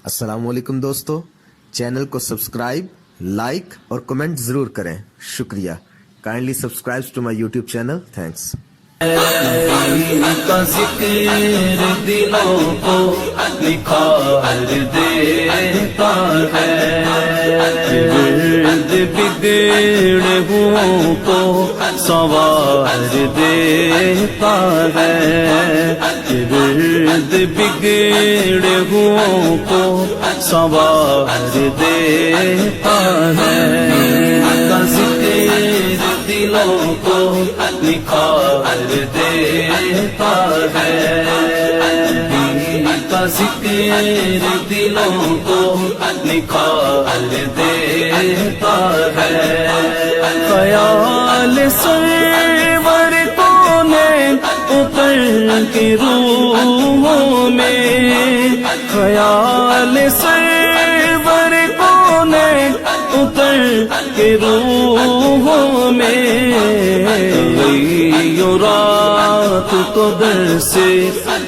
السلام علیکم دوستو، چینل کو سبسکرائب، لائک اور کمنٹ ضرور کریں، شکریہ۔ Kindly subscribe to my YouTube channel, thanks. کا ذکر دلوں کو نکھار دیتا ہے، ورد بگڑے ہوں کو سنوار دیتا ہے، ورد بگڑے ہوں کو سنوار دیتا ہے، کا ذکر دلوں کو نکھار دیتا ہے، کا ذکر دلوں کو نکھار دیتا ہے، خیال سرور کونین اتر کے روحوں میں، خیال سرور کونین اتر کے روحوں میں، غیو رات کو در سے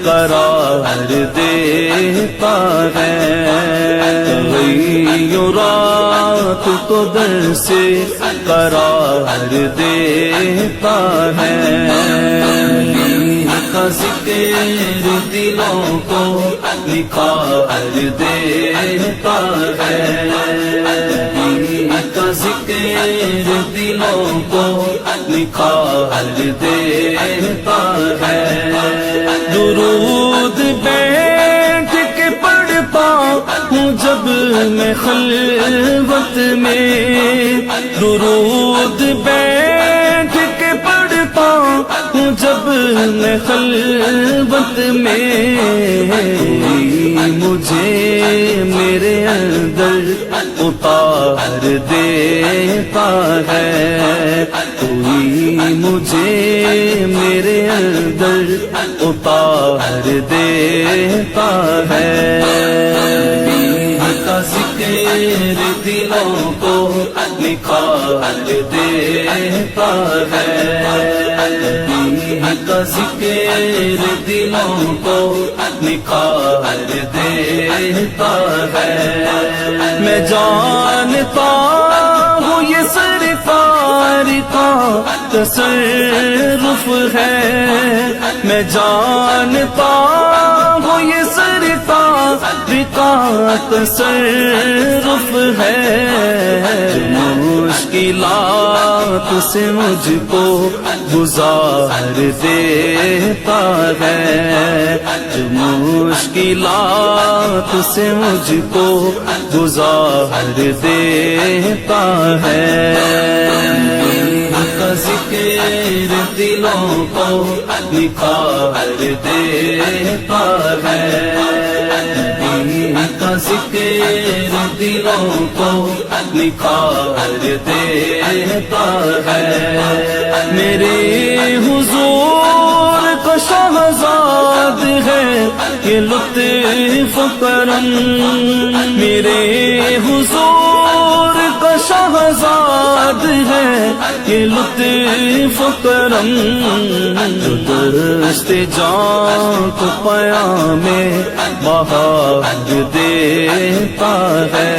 قرار دیتا ہے، غیو رات کو در سے قرار دیتا ہے، کا ذکر دلوں کو نکھار دیتا ہے، کا ذکر دلوں کو نکھار دیتا ہے، درود بیٹھ کے پڑھتا ہوں جب میں خلوت میں، درود بیٹھ کے پڑھتا ہوں جب میں خلوت میں، مجھے میرے اندر اتار دیتا ہے، کوئی مجھے میرے اندر اتار دیتا ہے، کا ذکر دلوں کو نکھار دیتا ہے، کا ذکر دلوں کو نکھار دیتا ہے، میں جانتا ہوں یہ سرکار کا تصرف ہے، میں جانتا ہوں یہ سرکار کا تصرف ہے، مشکلات سے مجھ کو گزار دیتا ہے، مشکلات سے مجھ کو گزار دیتا ہے، کا ذکر دلوں کو نکھار دیتا ہے، کا ذکر دلوں کو نکھار دیتا ہے، میرے حضور کا شہزاد ہے یہ لطف و کرم، میرے حضور کا شہزاد ہے یہ لطف و کرم، جو دست جان کو پیام بہار دیتا ہے،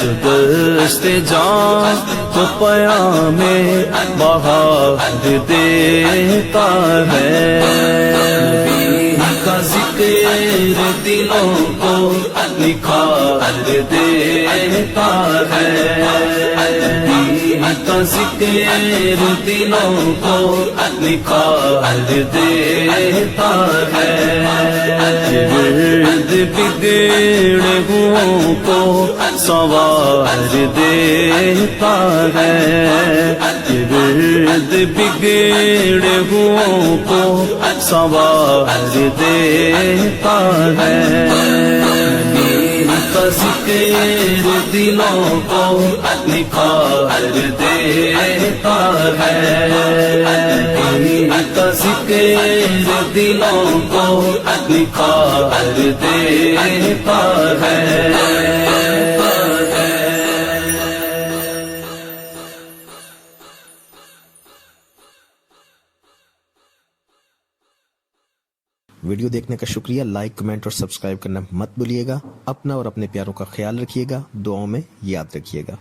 جو دست جان کو پیام بہار دیتا ہے، کا ذکر دلوں کو نکھار دیتا ہے، کا ذکر دلوں کو نکھار دیتا ہے، ورد بگڑے ہوں کو سنوار دیتا ہے، ورد بگڑے ہوں کو سنوار دیتا ہے، کا ذکر دلوں کو نکھار دیتا ہے، کا ذکر دلوں کو نکھار دیتا ہے۔ ویڈیو ویڈیو دیکھنے کا شکریہ. لائک کمنٹ اور سبسکرائب کرنا مت بھولیے گا. اپنا اور اپنے پیاروں کا خیال رکھیے گا. دعاؤں میں یاد رکھیے گا.